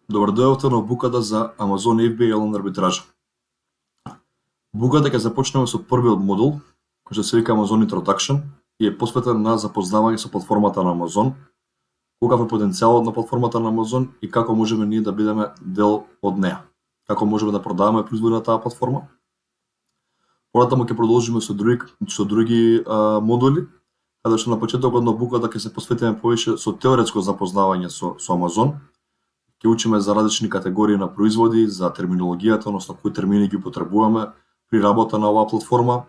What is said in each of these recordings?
Добар дојдовте на буката за Amazon FBA Allen арбитража. Буката ќе започнеме со првиот модул, кој што се вика Amazon Introduction и е посветен на запознавање со платформата на Amazon, каков е потенцијалот на платформата на Amazon и како можеме ние да бидеме дел од неа. Како можеме да продаваме производи на таа платформа. Понатаму ќе продолжиме со други модули, каде што на почетокот на буката ќе се посветиме повеќе со теоретско запознавање со Amazon. Ќе учиме за различни категории на производи, за терминологијата, односно кои термини ги потребуваме при работа на оваа платформа.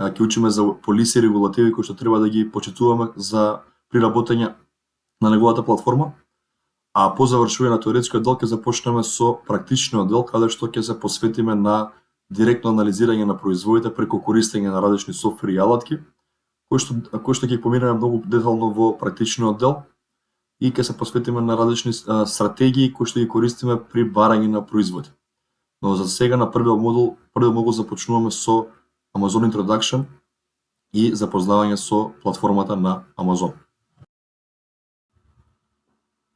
Ќе учиме за полиси и регулативи кои што треба да ги почитуваме за при работење на неговата платформа. А по завршување на теоретскиот дел ќе започнеме со практичниот дел, каде што ќе се посветиме на директно анализирање на производите преку користење на различни софтвери и алатки, кои што ќе поминеме многу детално во практичниот дел. И ќе се посветиме на различни стратегии кои што ги користиме при барање на производи. Но за сега на првиот модул започнуваме со Amazon Introduction и запознавање со платформата на Amazon.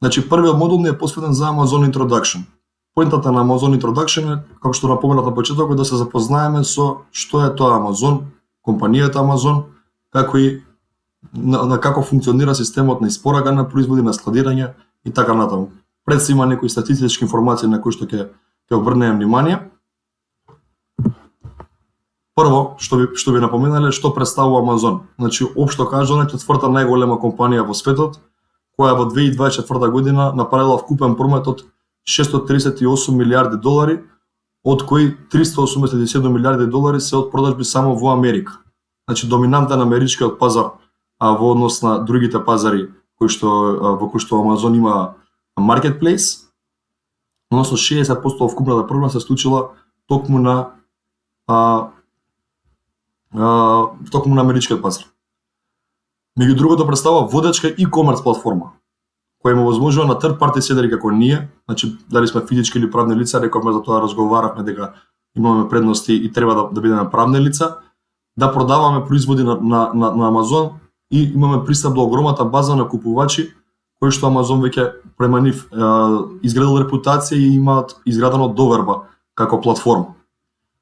Значи првиот модул не е посветен за Amazon Introduction. Поентата на Amazon Introduction е, како што напоменав на почетокот, да се запознаеме со што е тоа Amazon, компанијата Amazon, како и на како функционира системот на испорака на производи, на складирање и така натаму. Пред се има некои статистички информации на кои што ќе обрнеме внимание. Прво, што ви напоменале, што представува Amazon. Значи, општо кажано, е четврта најголема компанија во светот, која во 2024 година направила вкупен промет од 638 милиарди долари, од кои 387 милиарди долари се од продажби само во Америка. Значи, доминантен америчкиот пазар во однос на другите пазари во кои што Amazon има marketplace, односно 60% од вкупната продажба се случила токму на америчкиот пазар. Меѓу другото представува водечка e-commerce платформа, која има возможува на third party селери како ние, значи дали сме физички или правни лица, рековме за тоа разговаравме дека имаме предности и треба да бидеме правни лица, да продаваме производи на Amazon и имаме пристап до огромната база на купувачи кои што Amazon веќе према нив изградил репутација и имаат изградено доверба како платформа.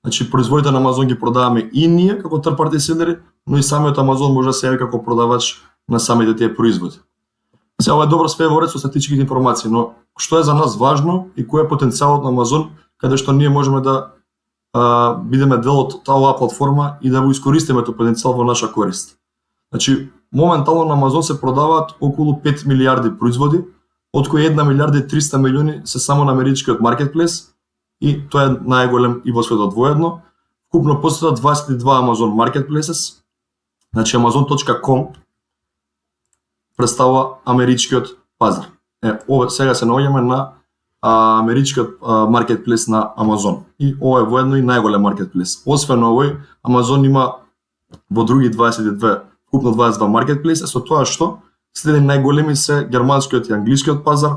Значи производите на Amazon ги продаваме и ние како third party селери, но и самиот Amazon може да се јави како продавач на самите тие производи. Сега ова е добро све во ред со статистичките информации, но што е за нас важно и кој е потенцијалот на Amazon каде што ние можеме да бидеме дел од оваа платформа и да го искористиме тој потенцијал во наша корист. Значи, моментално на Amazon се продаваат околу 5 милиарди производи, од кои 1 милиарда и 300 милиони се само на америчкиот маркетплейс и тоа е најголем и во светот воедно. Вкупно постојат 22 Amazon Marketplaces. Значи Amazon.com представува америчкиот пазар. Ова сега се наоѓаме на америчкиот маркетплейс на Amazon. И ова е воедно и најголем маркетплейс. Освен овој, Amazon има во други 22 вкупно 22 маркетплейса, со тоа што следни најголеми се германскиот и англискиот пазар,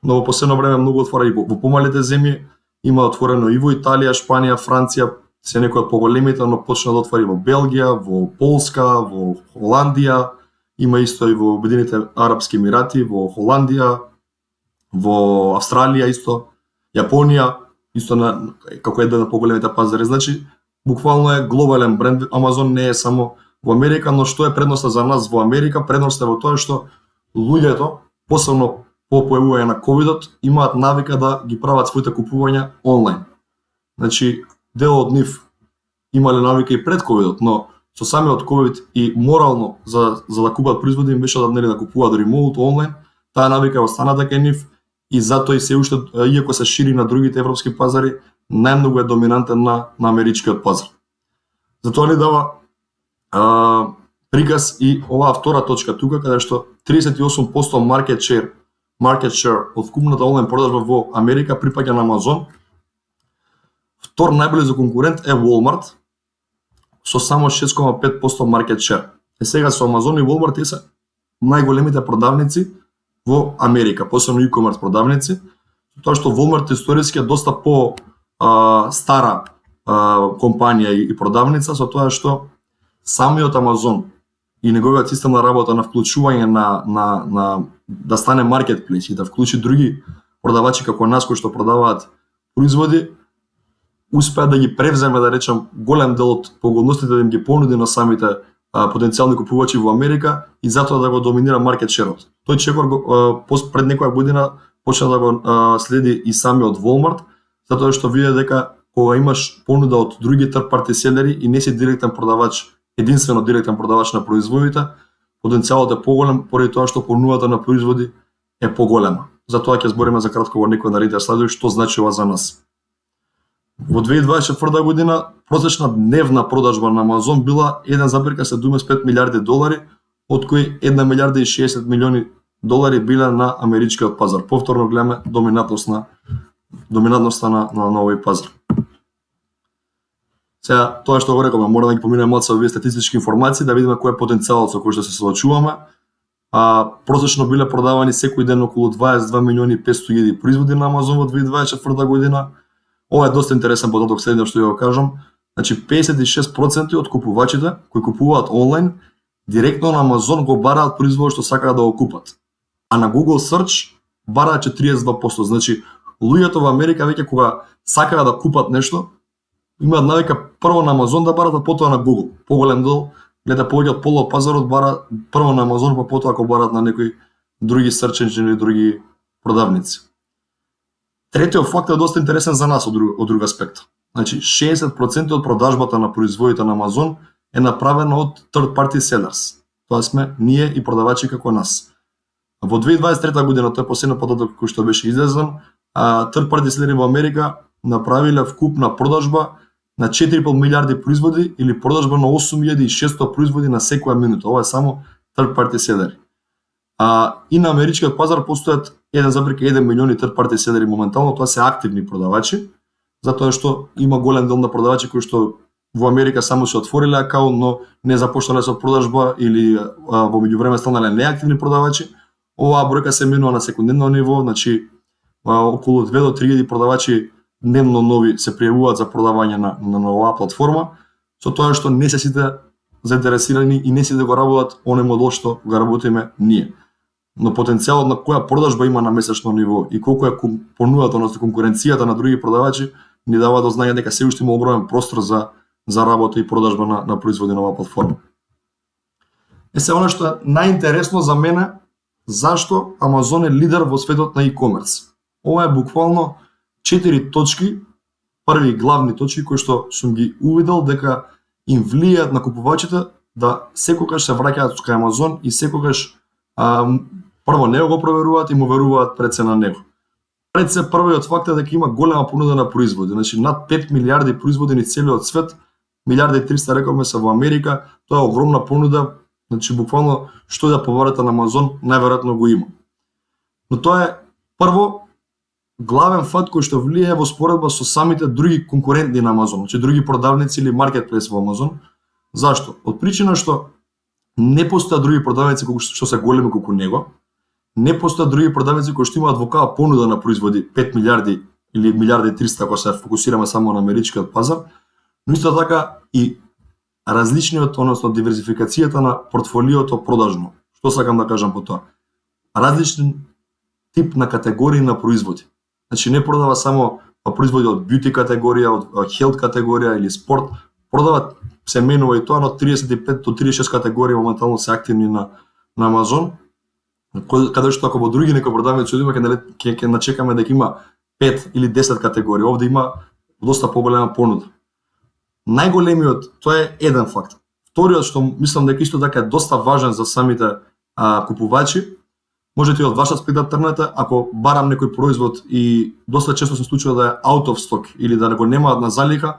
но во последно време многу отвора и во помалите земји, има отворено и во Италија, Шпанија, Франција, се некои од поголемите, но почна да отвори во Белгија, во Полска, во Холандија, има исто и во Обединетите Арапски Емирати, во Холандија, во Австралија исто, Јапонија, исто како еден од поголемите пазари. Значи, буквално е глобален бренд, Amazon не е само во Америка, но што е предноста за нас во Америка? Предноста е во тоа што луѓето, посебно по појавување на ковидот, имаат навика да ги прават своите купувања онлайн. Значи, дел од нив имале навика и пред ковидот, но со самиот ковид и морално за да купат производи им беше да купуваат ремоут онлайн, таа навика е останата кај нив и затоа и се уште, иако се шири на другите европски пазари, најмногу е доминантен на америчкиот пазар. Затоа ни дава приказ и оваа втора точка тука, каде што 38% market share од вкупната онлайн продажба во Америка припаѓа на Amazon. Втор најблизо конкурент е Walmart со само 6,5% market share. Сега со Amazon и Walmart тие се најголемите продавници во Америка, посебно e-commerce продавници, тоа што Walmart историски е доста по стара компанија и продавница, со тоа што самиот Amazon и неговиот систем на работа на вклучување на да стане маркетплейс и да вклучи други продавачи како нас кои што продаваат производи успеа да ги превземе, да речам, голем дел од погодностите да им ги понуди на самите потенцијални купувачи во Америка и затоа да го доминира маркет шерот. Тој чекор пред некоја година почна да го следи и самиот Walmart, затоа што виде дека кога имаш понуда од други third party селери и не си директен продавач, единствено директен продавач на производите, потенцијалот е поголем поради тоа што понудата на производи е поголема. Затоа ќе збориме за кратко во некој наредни слайдови што значи ова за нас. Во 2024 година просечна дневна продажба на Амазон била 1,75 милиарди долари, од кои 1 милиарда и 60 милиони долари биле на америчкиот пазар. Повторно гледаме доминантноста на овој пазар. Сега, тоа што го рековме, мора да ги поминеме малку овие статистички информации, да видиме кој е потенцијалот со кој што се соочуваме. Просечно биле продавани секој ден околу 22 милиони 500 хиляди производи на Амазон во 2024 година. Ова е доста интересен податок, следно што ја го кажам. Значи 56% од купувачите кои купуваат онлайн директно на Амазон го бараат производот што сакаат да го купат. А на Google Search бараат 42%. Значи луѓето во Америка веќе кога сакаат да купат нешто, имаат навика прво на Амазон да барат, а потоа на Google. Поголем дел гледа повеќе од полу пазарот бара прво на Амазон, па потоа ако барат на некои други search engine или други продавници. Третиот фактор е доста интересен за нас од друг аспект. Значи 60% од продажбата на производите на Амазон е направена од third party sellers. Тоа сме ние и продавачи како нас. Во 2023 година, тоа е последниот податок кој што беше излезен, third party sellери во Америка направиле вкупна продажба на 4,5 милиарди производи или продажба на 8600 производи на секоја минута. Ова е само third party селери. И на америчкиот пазар постојат 1,1 милиони third party селери моментално, тоа се активни продавачи, затоа што има голем дел на продавачи кои што во Америка само се отвориле акаунт, но не започнале со продажба или во меѓувреме станале неактивни продавачи. Оваа бројка се менува на секондневно ниво, значи околу 2 до 3 продавачи дневно нови се пријавуваат за продавање на оваа платформа, со тоа што не се сите заинтересирани и не сите го работат оној модел што го работиме ние. Но потенцијалот на која продажба има на месечно ниво и колку е понудата, односно конкуренцијата на други продавачи, ни дава до знање дека се уште има огромен простор за работа и продажба на производи на оваа платформа. Се она што е најинтересно за мене, зашто Амазон е лидер во светот на e-commerce. Ова е буквално 4 точки, први главни точки кои што сум ги увидел дека им влијаат на купувачите да секогаш се враќаат кај Амазон и секогаш прво него го проверуваат и му веруваат пред се на него. Пред се првиот факт е дека има голема понуда на производи, значи над 5 милиарди производи низ целиот свет, милиарда и 300 рековме се во Америка, тоа е огромна понуда, значи буквално што да побарате на Амазон најверојатно го има. Но тоа е прво главен факт кој што влијае во споредба со самите други конкуренти на Амазон, значи други продавници или маркетплейс во Амазон. Зашто? Од причина што не постојат други продавници што се големи колку него, не постојат други продавници кои што имаат ваква понуда на производи 5 милиарди или милиарда и 300 ако се фокусираме само на америчкиот пазар, но исто така и различниот, односно диверзификацијата на портфолиото продажно. Што сакам да кажам по тоа? Различен тип на категории на производи. Значи не продава само производи од бјути категорија, од хелт категорија или спорт, продава се менува и тоа, но 35 до 36 категории моментално се активни на Амазон, каде што ако во други некои продавници одиме ќе начекаме дека има 5 или 10 категории, овде има доста поголема понуда. Најголемиот, тоа е еден факт. Вториот што мислам дека исто така е доста важен за самите купувачи, можете и од ваш аспект да тргнете, ако барам некој производ и доста често се случува да е out of stock или да го немаат на залика,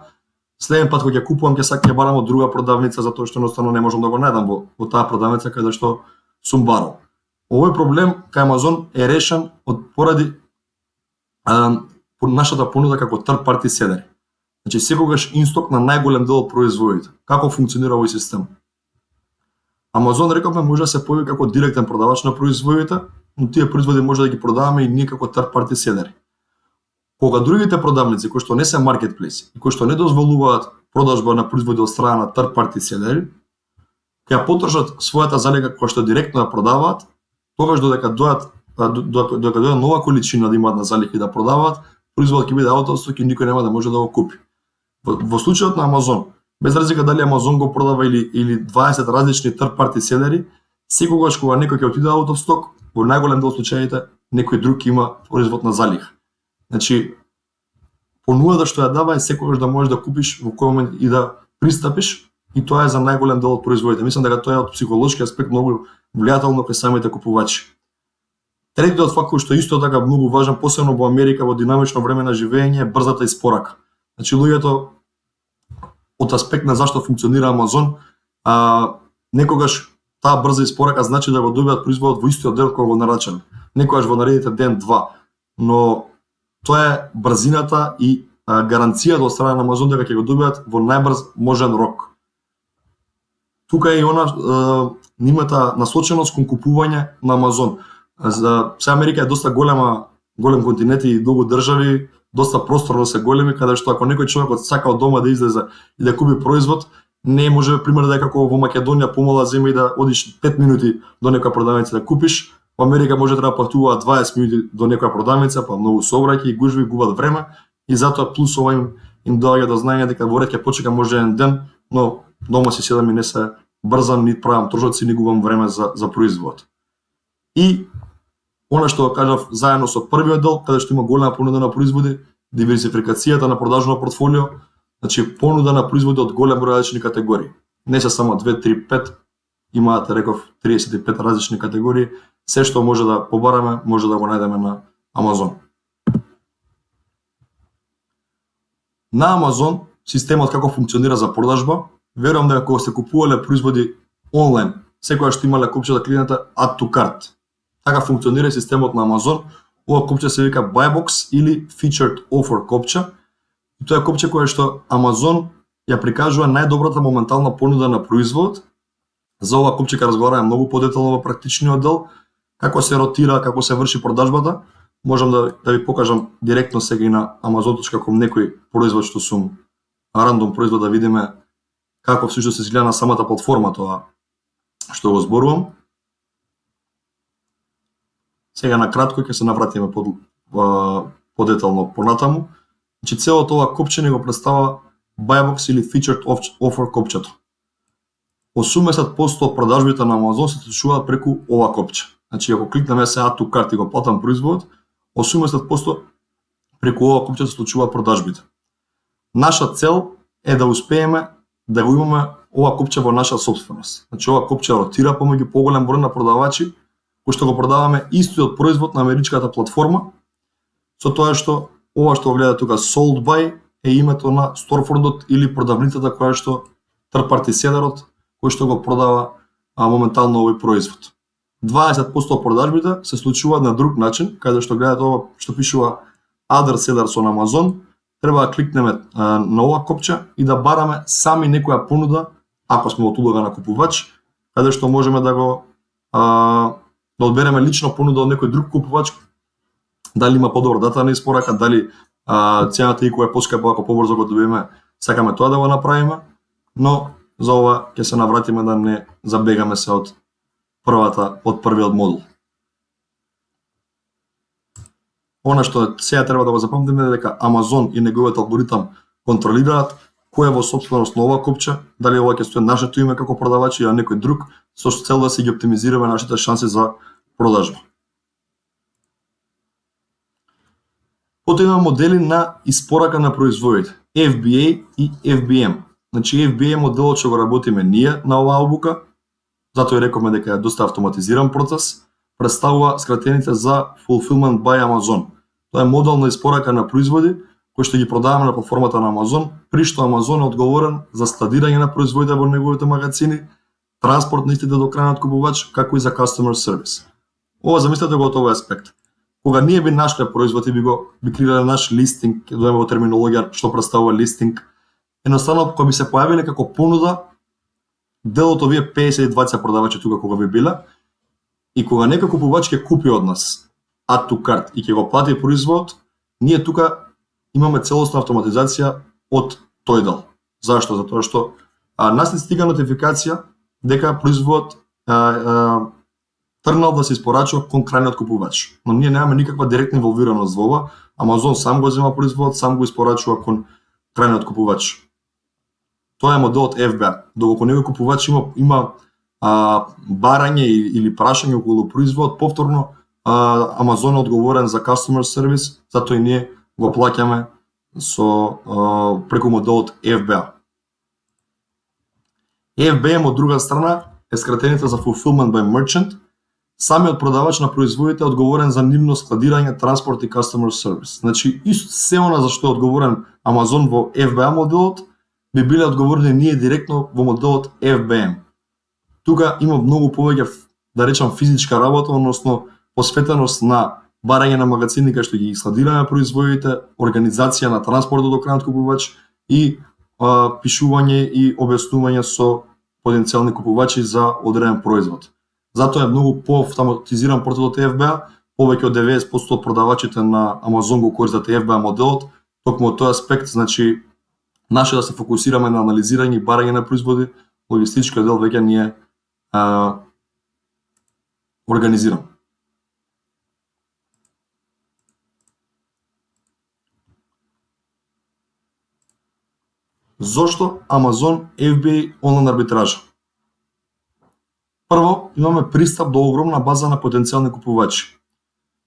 следен пат кога ќе купувам ќе барам од друга продавница затоа што едноставно не можам да го најдам во таа продавница каде што сум барал. Овој проблем кај Амазон е решен поради нашата понуда како third party селери. Значи секогаш инсток на најголем дел од производите. Како функционира овој систем? Амазон, рековме, може да се појави како директен продавач на производите, но тие производи може да ги продаваме и ние како third party селери. Кога другите продавници кои што не се маркетплейси и кои што не дозволуваат продажба на производи од страна на third party селери, ќе ја потршат својата залика која што директно ја продаваат, тогаш додека дојат додека дојде нова количина да имаат на залих и да продаваат, производот ќе биде out of stock и никој нема да може да го купи. Во случајот на Амазон, без разлика дали Амазон го продава или 20 различни third party селери, секогаш кога некој ќе отиде out of stock, во најголем дел случаите некој друг има производ на залих. Значи, понудата што ја дава е секогаш да можеш да купиш во кој момент и да пристапиш, и тоа е за најголем дел од производите. Мислам дека тоа е од психолошки аспект многу влијателно кај самите купувачи. Третиот фактор што е исто така многу важен, посебно во Америка во динамично време на живење, е брзата испорака. Значи луѓето од аспект на зашто функционира Амазон, некогаш таа брза испорака значи да го добијат производот во истиот ден кога го нарачале. Некогаш во наредите ден-два, но тоа е брзината и гаранцијата од страна на Амазон дека ќе го добијат во најбрз можен рок. Тука е и она нимата насоченост кон купување на Амазон. За Америка е доста голем континент и многу држави, доста просторно се големи, каде што ако некој човек сака од дома да излезе и да купи производ, не може пример да е како во Македонија помала земја и да одиш 5 минути до некоја продавница да купиш. Во Америка може да патуваат 20 минути до некоја продавница, па многу сообраќаи и гужви, губат време, и затоа плюс ова им доаѓа до знаење дека во ред ќе почека може еден ден, но дома си седам и не се брзам, ни правам трошоци, ни губам време за производ. И она што кажав заедно со првиот дел, каде што има голема понуда на производи, диверсификацијата на продажно портфолио, значи понуда на производи од голем број различни категории. Не се само 2, 3, 5, имаат, реков, 35 различни категории, се што може да побараме, може да го најдеме на Амазон. На Амазон, системот како функционира за продажба, верувам дека кога се купувале производи онлайн, секоја што имале копче да клиента Add to Cart. Така функционира системот на Амазон. Ова копче се вика Buy Box или Featured Offer копче. И тоа е копче кое што Амазон ја прикажува најдобрата моментална понуда на производ. За ова копче ќе разговараме многу подетално во практичниот дел, како се ротира, како се врши продажбата. Можам да ви покажам директно сега и на Amazon.com некој производ што сум рандом производ да видиме како всушност се изгледа на самата платформа тоа што го зборувам. Сега на кратко ќе се навратиме подетално понатаму. Значи целото ова копче не го представа Buy Box или Featured Offer копчето. 80% од продажбите на Amazon се случуваат преку ова копче. Значи ако кликнеме се Add to Cart и го платам производот, 80% преку ова копче се случуваат продажбите. Наша цел е да успееме да го имаме ова копче во наша сопственост. Значи ова копче ротира помеѓу поголем број на продавачи кои што го продаваме истиот производ на америчката платформа, со тоа што ова што го гледа тука Sold By е името на storefrontот или продавницата која што third party селерот кој што го продава моментално овој производ. 20% од продажбите се случуваат на друг начин, каде што гледате ова што пишува Other Sellers on Amazon, треба да кликнеме на ова копче и да бараме сами некоја понуда, ако сме од улога на купувач, каде што можеме да го да одбереме лично понуда од некој друг купувач, дали има подобра дата на испорака, дали цената и која е поскапа, ако побрзо го добиеме, сакаме тоа да го направиме, но за ова ќе се навратиме да не забегаме се од првиот модул. Она што сега треба да го запамтиме е дека Амазон и неговиот алгоритам контролираат кој е во сопственост на ова копче, дали ова ќе стои нашето име како продавачи или некој друг, со цел да си ги оптимизираме нашите шанси за продажба. Потоа има модели на испорака на производите, FBA и FBM. Значи FBA моделот што го работиме ние на оваа обука, затоа и рековме дека е доста автоматизиран процес, представува скратените за Fulfillment by Amazon. Тоа е модел на испорака на производи кој што ги продаваме на платформата на Amazon, при што Amazon е одговорен за складирање на производите во неговите магазини, транспорт на истите до крајниот купувач, како и за customer service. Ова замислете го од овој аспект. Кога ние би нашле производ и би креирале наш листинг, ќе дојдеме во терминологија што представува листинг, едноставно кога би се појавиле како понуда, дел од овие 50-20 продавачи тука кога би биле, и кога некој купувач ќе купи од нас Add to Cart и ќе го плати производ, ние тука имаме целосна автоматизација од тој дел. Зашто? Затоа што нас не стига нотификација дека производ тргнал да се испорачува кон крајниот купувач. Но ние немаме никаква директна инволвираност во ова. Амазон сам го зема производот, сам го испорачува кон крајниот купувач. Тоа е моделот FBA. Доколку некој купувач има барање или прашање околу производ, повторно Амазон е одговорен за customer service, затоа и ние го плаќаме преку моделот FBA. FBM од друга страна е скратеnica за Fulfillment by Merchant. Самиот продавач на производите е одговорен за нивно складирање, транспорт и customer service. Значи, исто се она за што е одговорен Амазон во FBA моделот, би биле одговорни ние директно во моделот FBM. Тука има многу повеќе, да речам, физичка работа, односно посветеност на барање на магазини кај што ги складираме производите, организација на транспортот до крајниот купувач и пишување и објаснување со потенцијални купувачи за одреден производ. Затоа е многу по-автоматизиран процесот FBA, повеќе од 90% од продавачите на Амазон го користат FBA моделот, токму од тој аспект, значи наше да се фокусираме на анализирање и барање на производи, логистичкиот дел веќе ни е организиран. Зошто Амазон FBA онлайн арбитража? Прво, имаме пристап до огромна база на потенцијални купувачи.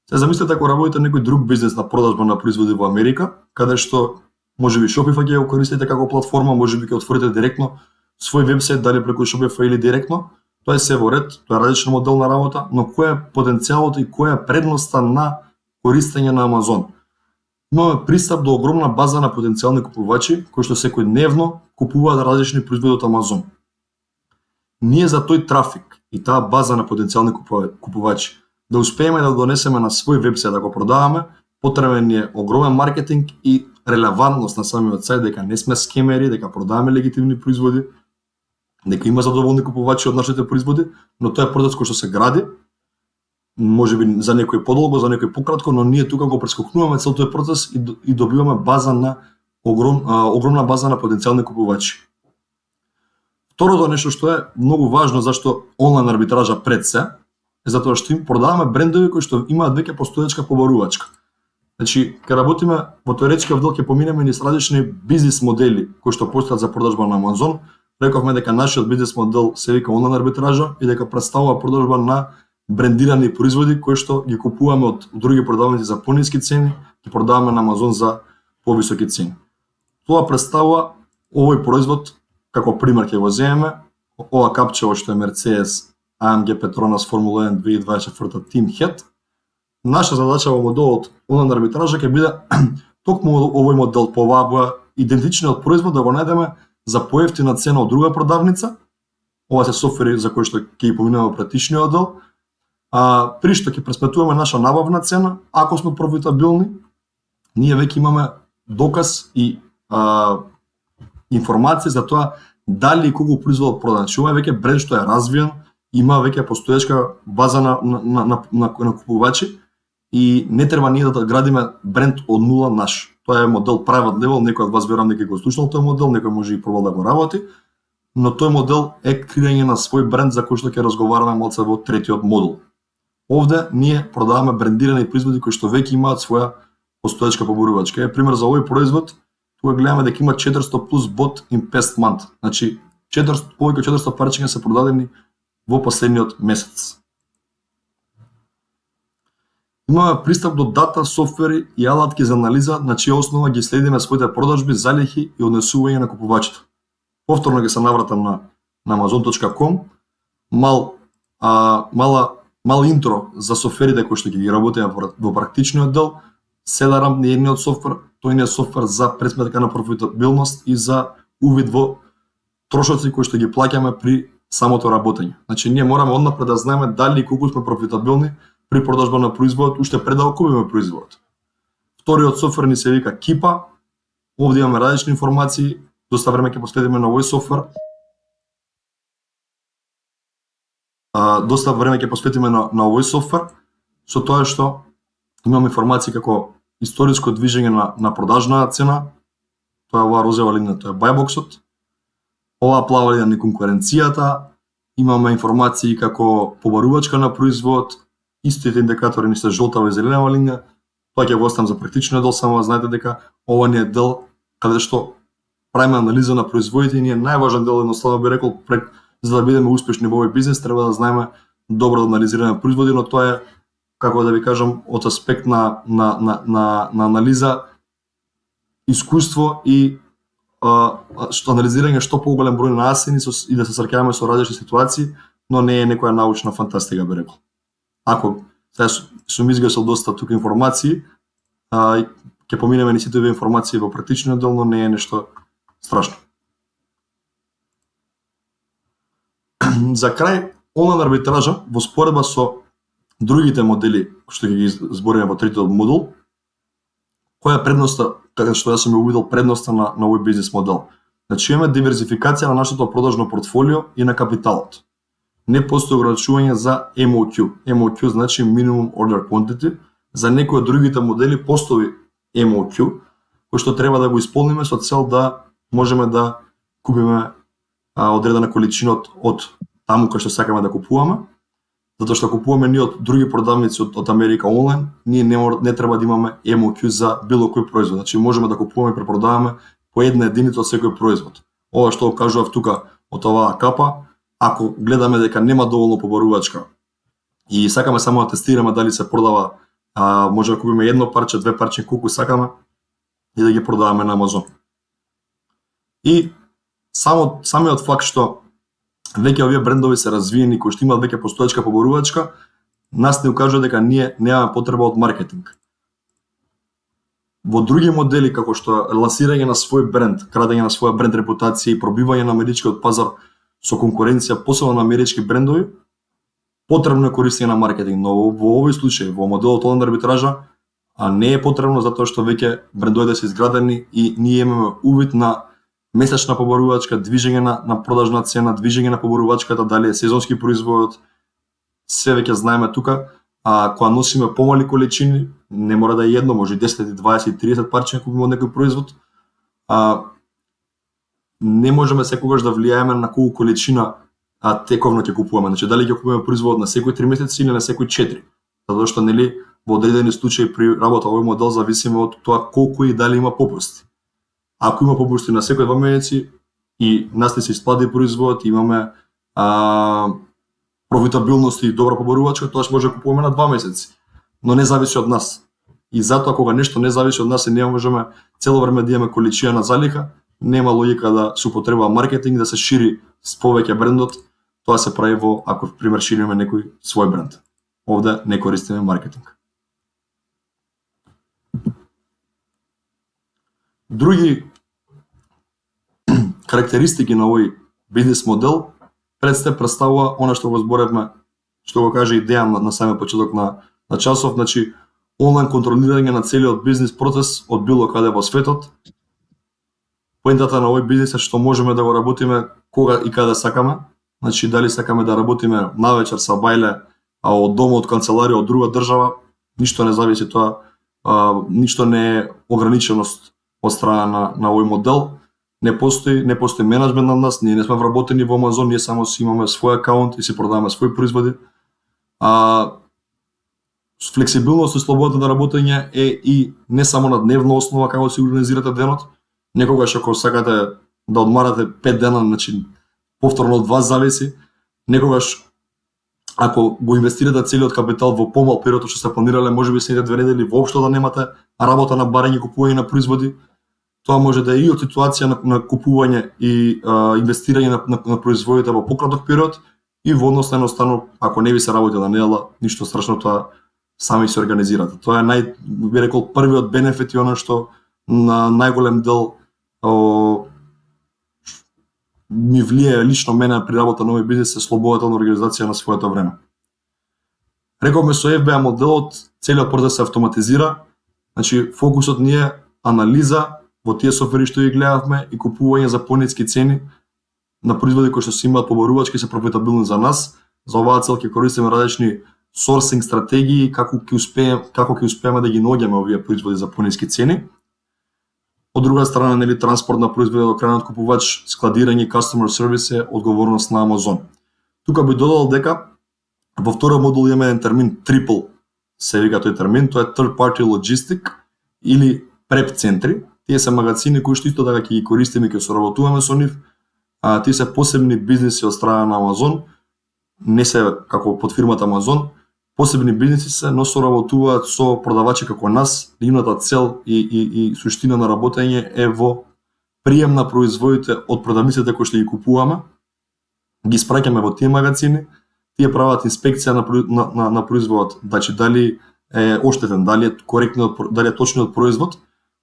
Се замислете ако работите некој друг бизнес на продажба на производи во Америка, каде што можеби Shopify ќе го користите како платформа, можеби ќе отворите директно свој вебсайт, дали преку Shopify или директно, тоа е се во ред, тоа е различен модел на работа, но кој е потенцијалот и која е предноста на користење на Амазон? Имаме пристап до огромна база на потенцијални купувачи кои што секојдневно купуваат различни производи од Амазон. Ние за тој трафик и таа база на потенцијални купувачи да успееме да донесеме на свој вебсайт да го продаваме, потребен е огромен маркетинг и релевантност на самиот сајт, дека не сме скемери, дека продаваме легитимни производи, дека има задоволни купувачи од нашите производи, но тоа е процес кој што се гради, можеби за некој подолго, за некој пократко, но ние тука го прескокнуваме цел тој процес и добиваме база на огромна база на потенцијални купувачи. Второто нешто што е многу важно зашто онлайн арбитража пред се, е затоа што им продаваме брендови кои што имаат веќе постоечка побарувачка. Значи, кога работиме во теоретскиот дел ќе поминеме низ различни бизнис модели кои што постојат за продажба на Амазон. Рековме дека нашиот бизнис модел се вика онлайн арбитража и дека представува продажба на брендирани производи кои што ги купуваме од други продавници за пониски цени, ги продаваме на Амазон за повисоки цени. Тоа представува овој производ, како пример ќе го земеме, ова капчево што е Mercedes AMG Petronas Formula 1 2024 Team Head. Наша задача во моделот онлайн арбитража ќе биде токму овој модел по оваа идентичниот производ да го најдеме за поевтина цена од друга продавница. Ова се софтвери за кои што ќе ги поминеме во претишниот дел. При што ќе пресметуваме наша набавна цена, ако сме профитабилни, ние веќе имаме доказ и информација за тоа дали и колку производот продан. Ова е веќе бренд што е развиен, има веќе постоечка база на купувачи и не треба ние да градиме бренд од нула наш. Тоа е модел private level, некој од вас верувам дека го слушнал тој модел, некој може и пробал да го работи, но тој модел е креирање на свој бренд за кој што ќе разговараме малце во третиот модул. Овде ние продаваме брендирани производи кои што веќе имаат своја постоечка побарувачка. Е пример за овој производ, тука гледаме дека има 400 плюс bot in past month. Значи повеќе 400 парчиња се продадени во последниот месец. Имаме пристап до дата, софтвери и алатки за анализа на чија основа ги следиме своите продажби, залихи и однесување на купувачите. Повторно ќе се навратам на amazon.com, мал интро за софтверите кои што ги работиме во практичниот дел. Селарам е едниот софтвер, тој е софтвер за пресметка на профитабилност и за увид во трошоци кои што ги плаќаме при самото работење. Значи ние мораме однапред да знаеме дали и колку сме профитабилни при продажба на производот уште пред да купиме производот. Вториот софтвер ни се вика Кипа. Овде имаме различни информации, доста време ќе посветиме на овој софтвер. На овој софтвер, со тоа што имаме информации како историско движење на продажна цена, тоа е оваа розова линија, тоа е бајбоксот, оваа плава линија е конкуренцијата, имаме информации како побарувачка на производ, истите индикатори ни се жолтава и зеленава линија. Тоа ќе го оставам за практичниот дел, само знаете дека ова не е дел каде што правиме анализа на производите и ние најважен дел, едноставно би рекол, за да бидеме успешни во овој бизнес треба да знаеме добро да анализираме производи, но тоа е, како да ви кажам, од аспект на анализа, искуство и што анализирање што поголем број на асени и да се срќаваме со различни ситуации, но не е некоја научна фантастика, би рекол. Ако сега сум изгасил доста тука информации, ќе поминеме ни сите овие информации во практичниот дел, но не е нешто страшно. За крај, онлайн арбитража во споредба со другите модели што ги збориме во третиот модул, која е предноста, како што јас сум ја увидел предноста на овој бизнес модел. Значи имаме диверзификација на нашето продажно портфолио и на капиталот. Не постои ограничување за MOQ. MOQ значи Minimum Order Quantity. За некои од другите модели постои MOQ, кој што треба да го исполниме со цел да можеме да купиме одредена количина од таму кај што сакаме да купуваме. Затоа што купуваме ние од други продавници од Америка онлайн, ние не треба да имаме MOQ за било кој производ. Значи можеме да купуваме и препродаваме по една единица од секој производ. Ова што кажував тука од оваа капа, ако гледаме дека нема доволно побарувачка и сакаме само да тестираме дали се продава, може да купиме едно парче, две парче, колку сакаме и да ги продаваме на Амазон. И самиот факт што веќе овие брендови се развиени, кои што имаат веќе постоечка побарувачка, нас не укажува дека ние немаме потреба од маркетинг. Во други модели, како што лансирање на свој бренд, крадење на своја бренд репутација и пробивање на америчкиот пазар со конкуренција, посебно на амерички брендови, потребно е користење на маркетинг, но во овој случај, во моделот онлайн арбитража, не е потребно затоа што веќе брендовите се изградени и ние имаме увид на месечна побарувачка, движење на продажна цена, движење на побарувачката, дали е сезонски производ, се веќе знаеме тука. Кога носиме помали количини, не мора да е едно, може и 10, 20, 30 парче купиме од некој производ. Не можеме секогаш да влијаеме на колку количина тековно ќе купуваме. Значи дали ќе купуваме производ на секои 3 месеци или на секои 4. Затоа што нели во одредени случаи при работа овој модел зависиме од тоа колку и дали има попусти. Ако има попусти на секои 2 месеци и нас не се исплати производ, имаме профитабилност и добра побарувачка, тоа може да купуваме на 2 месеци. Но не зависи од нас. И затоа кога нешто не зависи од нас и не можеме цело време да имаме количина на залиха, нема логика да се употребува маркетинг, да се шири с повеќе брендот. Тоа се прави во, ако пример шириме некој свој бренд. Овде не користиме маркетинг. Други карактеристики на овој бизнес модел представува она што го зборевме, што го каже и Дејан на самиот почеток на часов, значи онлайн контролирање на целиот бизнес процес од било каде во светот. Поентата на овој бизнес е што можеме да го работиме кога и каде сакаме. Значи дали сакаме да работиме навечер са бајле, од дома, од канцеларија, од друга држава, ништо не зависи тоа, ништо не е ограниченост од страна на овој модел. Не постои менеджмент над нас, ние не сме вработени во Амазон, ние само си имаме свој акаунт и си продаваме своји производи. Флексибилност и слободата на работење е и не само на дневна основа како си организирате денот. Некогаш ако сакате да одмарате 5 дена, значи повторно од вас зависи. Некогаш ако го инвестирате целиот капитал во помал период што сте планирале, можеби следните 2 недели воопшто да немате работа на барање и купување на производи. Тоа може да е и од ситуација на купување и инвестирање на производите во пократок период и во однос на едноставно, ако не ви се работи на недела, ништо страшно, тоа сами се организирате. Тоа е би рекол првиот бенефит и она што на најголем дел ми влијае лично мене при работа на овој бизнес е слободата на организација на своето време. Рековме со FBA моделот целиот процес се автоматизира, значи фокусот ни е анализа во тие софтвери што ги гледавме и купување за пониски цени на производи кои што се имаат побарувачки и се профитабилни за нас. За оваа цел ќе користиме различни сорсинг стратегии како ќе успееме да ги наоѓаме овие производи за пониски цени. Од друга страна, нели транспорт на производи до крајниот купувач, складирање и customer service е одговорност на Амазон. Тука би додал дека во вториот модул имаме еден термин triple, се вика тој термин, тоа е third party logistic или преп центри. Тие се магазини кои што исто така ќе ги користиме и ќе соработуваме со нив. Тие се посебни бизниси од страна на Амазон, не се како под фирмата Амазон, посебни бизниси се, но соработуваат со продавачи како нас. Нивната цел и суштина на работење е во прием на производите од продавниците кои што ги купуваме, ги спраќаме во тие магазини, тие прават инспекција на производот, значи дали е оштетен, дали е коректно, дали е точниот производ,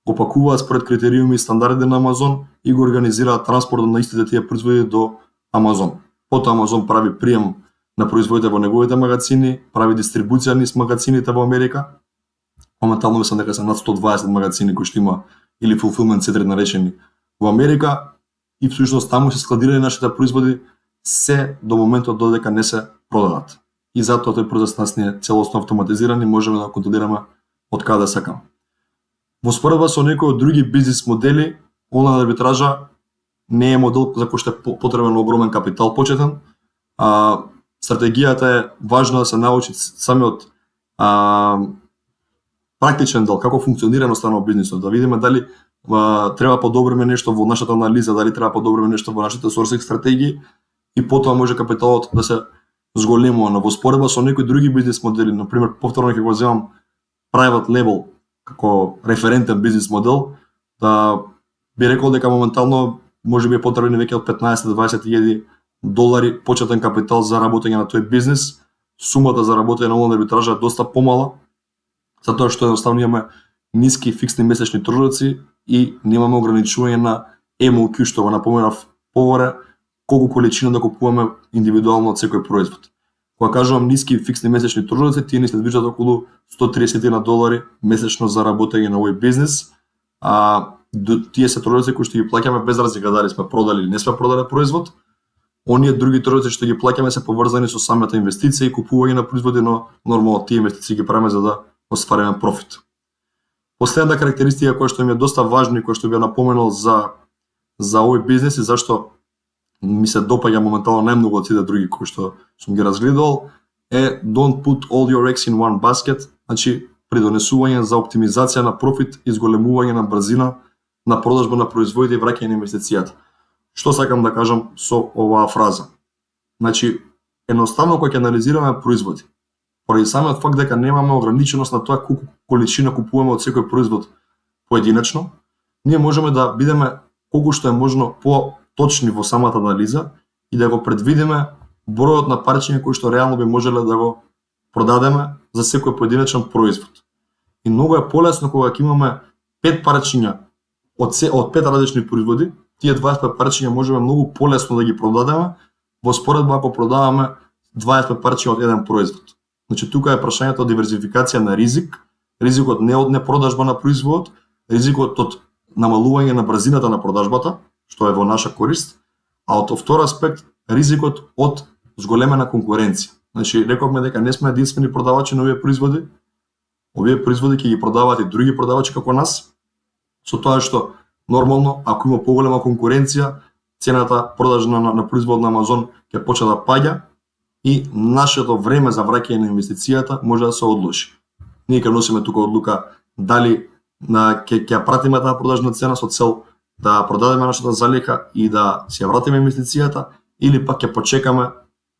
го пакуваат според критериуми и стандарди на Амазон и го организираат транспортот на истите тие производи до Амазон. Потоа Амазон прави прием на производите во неговите магазини, прави дистрибуција низ магазините во Америка. Моментално мислам дека се над 120 магазини кои што има или fulfillment центри наречени во Америка, и всушност таму се складирани нашите производи се до моментот додека не се продадат. И затоа тој процес нас не е целосно автоматизиран и можеме да контролираме од каде сакам. Во споредба со некои од други бизнис модели, онлайн арбитража не е модел за кој што е потребен огромен капитал почетен. Стратегијата е важно да се научи самиот практичен дел, како функционира едноставно бизнисот, да видиме дали треба подобриме нешто во нашата анализа, дали треба подобриме нешто во нашите сорсинг стратегии, и потоа може капиталот да се зголемува. Но во споредба со некои други бизнис модели, например, повторно ќе го земам private label како референтен бизнис модел, да би рекол дека моментално може би е потребен веќе од 15-20 долари почетен капитал за работење на тој бизнис. Сумата за работење на онлайн арбитража е доста помала, затоа што едноставно имаме ниски фиксни месечни трошоци и немаме ограничување на MOQ, што го напоменав поворе, колку количина да купуваме индивидуално од секој производ. Кога кажувам ниски фиксни месечни трошоци, тие ни се движат околу 130 долари месечно за работење на овој бизнис. Тие се трошоци кои што ги плаќаме без разлика дали сме продали или не сме продале производ. Оние други трошоци што ги плаќаме се поврзани со самата инвестиција и купување на производи, но нормално тие инвестиции ги правиме за да оствариме профит. Последната карактеристика која што ми е доста важна и која што би ја напоменал за овој бизнис и зашто ми се допаѓа моментално најмногу од сите други кои што сум ги разгледал, е don't put all your eggs in one basket, значи придонесување за оптимизација на профит и зголемување на брзина на продажба на производите и враќање на инвестицијата. Што сакам да кажам со оваа фраза? Значи, едноставно кога ќе анализираме производи, поради самиот факт дека немаме ограниченост на тоа колку количина купуваме од секој производ поединечно, ние можеме да бидеме колку што е можно по-точни во самата анализа и да го предвидиме бројот на парчиња кои што реално би можеле да го продадеме за секој поединечен производ. И многу е полесно кога ќе имаме 5 парчиња од 5 различни производи, тие 25 парчиња можеме многу полесно да ги продадеме во споредба ако продаваме 25 парчиња од еден производ. Значи тука е прашањето од диверзификација на ризик, ризикот не од непродажба на производот, ризикот од намалување на брзината на продажбата, што е во наша корист, а од втор аспект ризикот од зголемена конкуренција. Значи рековме дека не сме единствени продавачи на овие производи. Овие производи ќе ги продаваат и други продавачи како нас, со тоа што нормално ако има поголема конкуренција, цената продажна на производ на Амазон ќе почне да паѓа и нашето време за враќање на инвестицијата може да се одложи. Ние ќе носиме тука одлука дали ќе ја пратиме таа продажна цена со цел да продадеме нашата залиха и да си ја вратиме инвестицијата, или пак ќе почекаме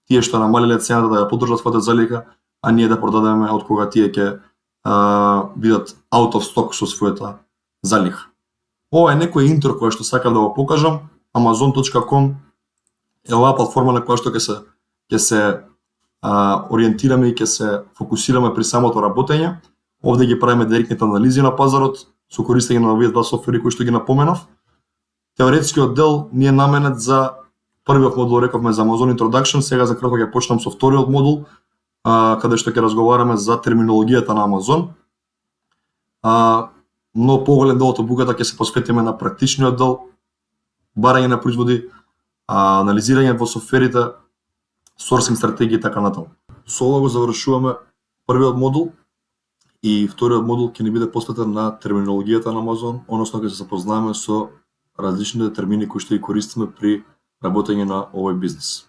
тие што намалиле цената да ја поддржат својата залиха, а ние да продадеме од кога тие ќе бидат out of stock со својата залиха. Ова е некој интро кој што сакам да го покажам. Amazon.com е оваа платформа на која што ќе се ориентираме и ќе се фокусираме при самото работење. Овде ги правиме директните анализи на пазарот со користење на овие два софтвери кои што ги напоменав. Теоретскиот дел ни е наменет за првиот модул, рековме за Amazon Introduction, сега за кратко ќе почнам со вториот модул, каде што ќе разговараме за терминологијата на Amazon. Но поголем дел од обуката ќе се посветиме на практичниот дел, барање на производи, анализирање во софтверите, сорсинг стратегии и така натаму. Со ова го завршуваме првиот модул и вториот модул ќе ни биде посветен на терминологијата на Amazon, односно ќе се запознаеме со различните термини кои што ги користиме при работење на овој бизнис.